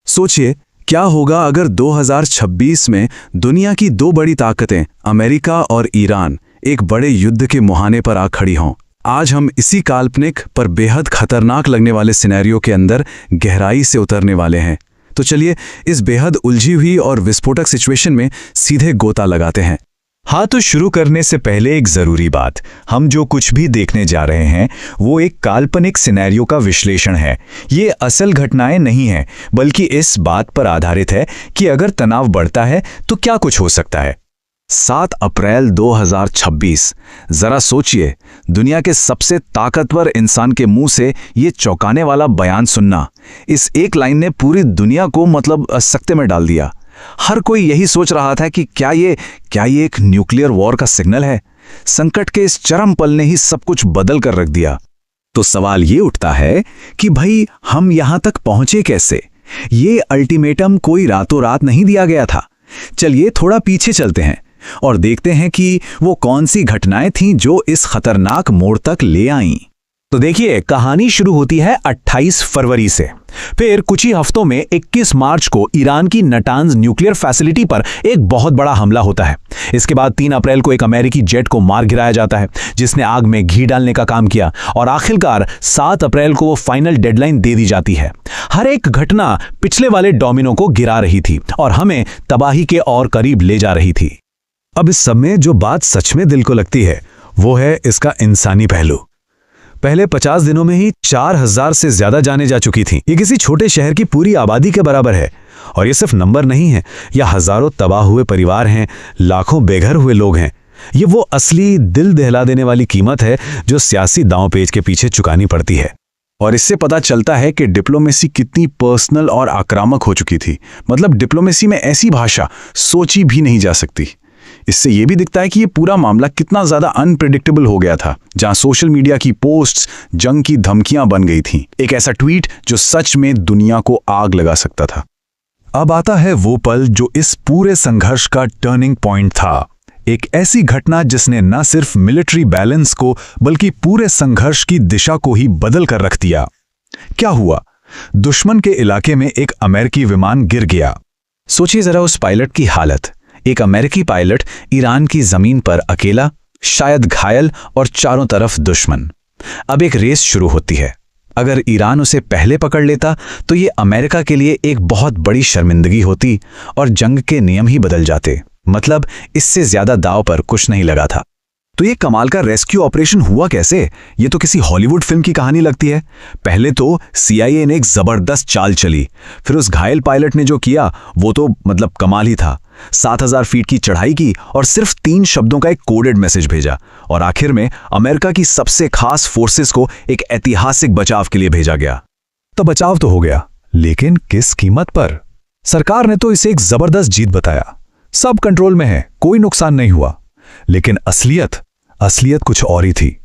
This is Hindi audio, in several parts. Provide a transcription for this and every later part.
सोचिए, क्या होगा अगर 2026 में दुनिया की दो बड़ी ताकतें अमेरिका और ईरान एक बड़े युद्ध के मुहाने पर आ खड़ी हों। आज हम इसी काल्पनिक पर बेहद खतरनाक लगने वाले सिनेरियो के अंदर गहराई से उतरने वाले हैं। तो चलिए इस बेहद उलझी हुई और विस्फोटक सिचुएशन में सीधे गोता लगाते हैं। हाँ, तो शुरू करने से पहले एक ज़रूरी बात, हम जो कुछ भी देखने जा रहे हैं वो एक काल्पनिक सिनेरियो का विश्लेषण है। ये असल घटनाएं नहीं हैं, बल्कि इस बात पर आधारित है कि अगर तनाव बढ़ता है तो क्या कुछ हो सकता है। 7 अप्रैल 2026। जरा सोचिए, दुनिया के सबसे ताकतवर इंसान के मुंह से ये चौंकाने वाला बयान सुनना। इस एक लाइन ने पूरी दुनिया को सकते में डाल दिया। हर कोई यही सोच रहा था कि क्या ये एक न्यूक्लियर वॉर का सिग्नल है। संकट के इस चरम पल ने ही सब कुछ बदल कर रख दिया। तो सवाल ये उठता है कि भाई हम यहां तक पहुंचे कैसे? ये अल्टीमेटम कोई रातों रात नहीं दिया गया था। चलिए थोड़ा पीछे चलते हैं और देखते हैं कि वो कौन सी घटनाएं थीं जो इस खतरनाक मोड़ तक ले आईं। तो देखिए, कहानी शुरू होती है 28 फरवरी से। फिर कुछ ही हफ्तों में 21 मार्च को ईरान की नटांज न्यूक्लियर फैसिलिटी पर एक बहुत बड़ा हमला होता है। इसके बाद 3 अप्रैल को एक अमेरिकी जेट को मार गिराया जाता है, जिसने आग में घी डालने का काम किया। और आखिरकार 7 अप्रैल को वो फाइनल डेडलाइन दे दी जाती है। हर एक घटना पिछले वाले डोमिनो को गिरा रही थी और हमें तबाही के और करीब ले जा रही थी। अब इस सब में जो बात सच में दिल को लगती है वो है इसका इंसानी पहलू। पहले 50 दिनों में ही 4000 से ज्यादा जानें जा चुकी थीं। ये किसी छोटे शहर की पूरी आबादी के बराबर है। और ये सिर्फ नंबर नहीं है, या हजारों तबाह हुए परिवार हैं, लाखों बेघर हुए लोग हैं। ये वो असली दिल दहला देने वाली कीमत है जो सियासी दांव-पेच के पीछे चुकानी पड़ती है। और इससे पता चलता है कि डिप्लोमेसी कितनी पर्सनल और आक्रामक हो चुकी थी। डिप्लोमेसी में ऐसी भाषा सोची भी नहीं जा सकती। इससे यह भी दिखता है कि ये पूरा मामला कितना ज्यादा अनप्रेडिक्टेबल हो गया था, जहां सोशल मीडिया की पोस्ट्स जंग की धमकियां बन गई थीं। एक ऐसा ट्वीट जो सच में दुनिया को आग लगा सकता था। अब आता है वो पल जो इस पूरे संघर्ष का टर्निंग पॉइंट था। एक ऐसी घटना जिसने न सिर्फ मिलिट्री बैलेंस को बल्कि पूरे संघर्ष की दिशा को ही बदल कर रख दिया। क्या हुआ? दुश्मन के इलाके में एक अमेरिकी विमान गिर गया। सोचिए जरा उस पायलट की हालत। एक अमेरिकी पायलट ईरान की जमीन पर अकेला, शायद घायल, और चारों तरफ दुश्मन। अब एक रेस शुरू होती है। अगर ईरान उसे पहले पकड़ लेता तो ये अमेरिका के लिए एक बहुत बड़ी शर्मिंदगी होती और जंग के नियम ही बदल जाते। इससे ज्यादा दांव पर कुछ नहीं लगा था। तो ये कमाल का रेस्क्यू ऑपरेशन हुआ कैसे? ये तो किसी हॉलीवुड फिल्म की कहानी लगती है। पहले तो CIA ने एक जबरदस्त चाल चली। फिर उस घायल पायलट ने जो किया वो तो कमाल ही था। 7000 फीट की चढ़ाई की और सिर्फ 3 शब्दों का एक कोडेड मैसेज भेजा। और आखिर में अमेरिका की सबसे खास फोर्सेस को एक ऐतिहासिक बचाव के लिए भेजा गया। तो बचाव तो हो गया, लेकिन किस कीमत पर? सरकार ने तो इसे एक जबरदस्त जीत बताया। सब कंट्रोल में है, कोई नुकसान नहीं हुआ। लेकिन असलियत कुछ और ही थी।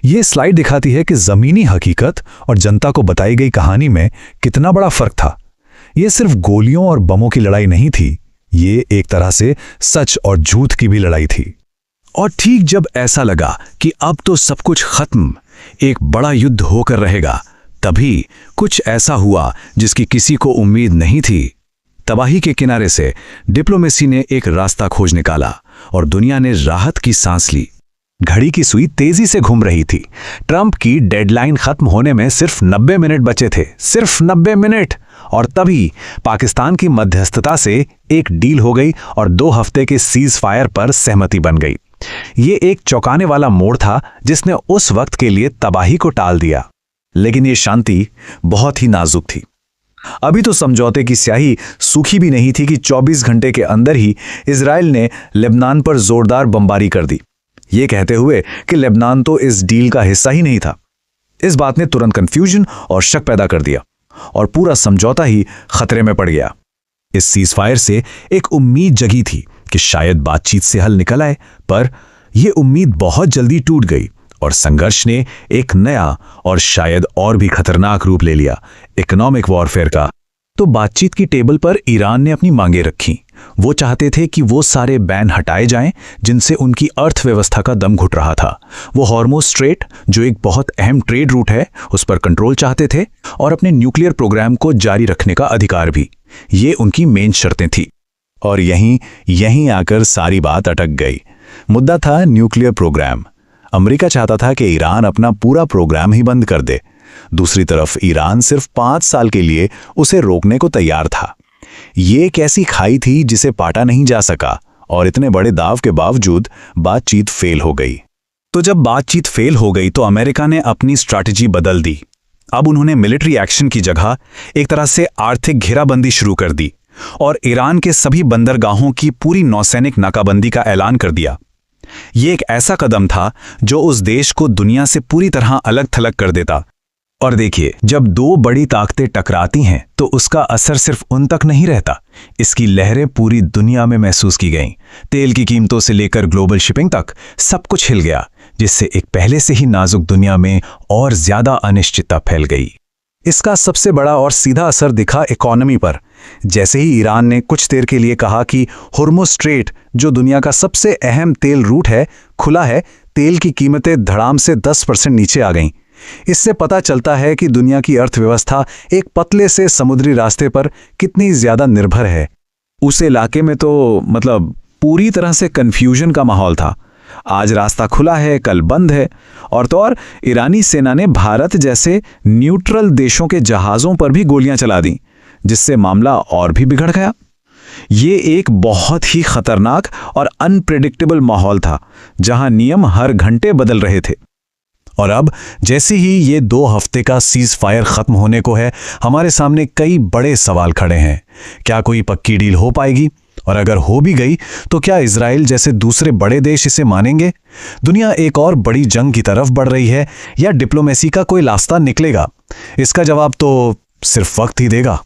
ये स्लाइड दिखाती है कि जमीनी हकीकत और जनता को बताई गई कहानी में कितना बड़ा फर्क था। ये सिर्फ गोलियों और बमों की लड़ाई नहीं थी, ये एक तरह से सच और झूठ की भी लड़ाई थी। और ठीक जब ऐसा लगा कि अब तो सब कुछ खत्म, एक बड़ा युद्ध होकर रहेगा, तभी कुछ ऐसा हुआ जिसकी किसी को उम्मीद नहीं थी। तबाही के किनारे से डिप्लोमेसी ने एक रास्ता खोज निकाला और दुनिया ने राहत की सांस ली। घड़ी की सुई तेजी से घूम रही थी। ट्रंप की डेडलाइन खत्म होने में सिर्फ 90 मिनट बचे थे, सिर्फ 90 मिनट। और तभी पाकिस्तान की मध्यस्थता से एक डील हो गई और 2 हफ्ते के सीज फायर पर सहमति बन गई। ये एक चौंकाने वाला मोड़ था जिसने उस वक्त के लिए तबाही को टाल दिया। लेकिन ये शांति बहुत ही नाजुक थी। अभी तो समझौते की स्याही सूखी भी नहीं थी कि 24 घंटे के अंदर ही इजराइल ने लेबनान पर जोरदार बमबारी कर दी, ये कहते हुए कि लेबनान तो इस डील का हिस्सा ही नहीं था। इस बात ने तुरंत कंफ्यूजन और शक पैदा कर दिया और पूरा समझौता ही खतरे में पड़ गया। इस सीजफायर से एक उम्मीद जगी थी कि शायद बातचीत से हल निकल आए, पर यह उम्मीद बहुत जल्दी टूट गई और संघर्ष ने एक नया और शायद और भी खतरनाक रूप ले लिया, इकोनॉमिक वॉरफेयर का। तो बातचीत की टेबल पर ईरान ने अपनी मांगें रखीं, वो चाहते थे कि वो सारे बैन हटाए जाएं जिनसे उनकी अर्थव्यवस्था का दम घुट रहा था। वो हॉर्मुज़ स्ट्रेट, जो एक बहुत अहम ट्रेड रूट है, उस पर कंट्रोल चाहते थे और अपने न्यूक्लियर प्रोग्राम को जारी रखने का अधिकार भी। ये उनकी मेन शर्तें थी। और यहीं आकर सारी बात अटक गई। मुद्दा था न्यूक्लियर प्रोग्राम। अमेरिका चाहता था कि ईरान अपना पूरा प्रोग्राम ही बंद कर दे। दूसरी तरफ ईरान सिर्फ 5 साल के लिए उसे रोकने को तैयार था। ये एक ऐसी खाई थी जिसे पाटा नहीं जा सका, और इतने बड़े दाव के बावजूद बातचीत फेल हो गई। तो जब बातचीत फेल हो गई तो अमेरिका ने अपनी स्ट्रैटेजी बदल दी। अब उन्होंने मिलिट्री एक्शन की जगह एक तरह से आर्थिक घेराबंदी शुरू कर दी और ईरान के सभी बंदरगाहों की पूरी नौसैनिक नाकाबंदी का ऐलान कर दिया। ये एक ऐसा कदम था जो उस देश को दुनिया से पूरी तरह अलग थलग कर देता। और देखिए, जब दो बड़ी ताकतें टकराती हैं तो उसका असर सिर्फ उन तक नहीं रहता, इसकी लहरें पूरी दुनिया में महसूस की गईं। तेल की कीमतों से लेकर ग्लोबल शिपिंग तक सब कुछ हिल गया, जिससे एक पहले से ही नाजुक दुनिया में और ज्यादा अनिश्चितता फैल गई। इसका सबसे बड़ा और सीधा असर दिखा इकोनॉमी पर। जैसे ही ईरान ने कुछ देर के लिए कहा कि हॉर्मुज़ स्ट्रेट, जो दुनिया का सबसे अहम तेल रूट है, खुला है, तेल की कीमतें धड़ाम से 10% नीचे आ गईं। इससे पता चलता है कि दुनिया की अर्थव्यवस्था एक पतले से समुद्री रास्ते पर कितनी ज्यादा निर्भर है। उस इलाके में तो पूरी तरह से कंफ्यूजन का माहौल था। आज रास्ता खुला है, कल बंद है। और तो और ईरानी सेना ने भारत जैसे न्यूट्रल देशों के जहाज़ों पर भी गोलियां चला दी, जिससे मामला और भी बिगड़ गया। ये एक बहुत ही खतरनाक और अनप्रेडिक्टेबल माहौल था, जहां नियम हर घंटे बदल रहे थे। और अब जैसे ही ये 2 हफ्ते का सीज फायर खत्म होने को है, हमारे सामने कई बड़े सवाल खड़े हैं। क्या कोई पक्की डील हो पाएगी? और अगर हो भी गई तो क्या इजराइल जैसे दूसरे बड़े देश इसे मानेंगे? दुनिया एक और बड़ी जंग की तरफ बढ़ रही है या डिप्लोमेसी का कोई रास्ता निकलेगा? इसका जवाब तो सिर्फ वक्त ही देगा।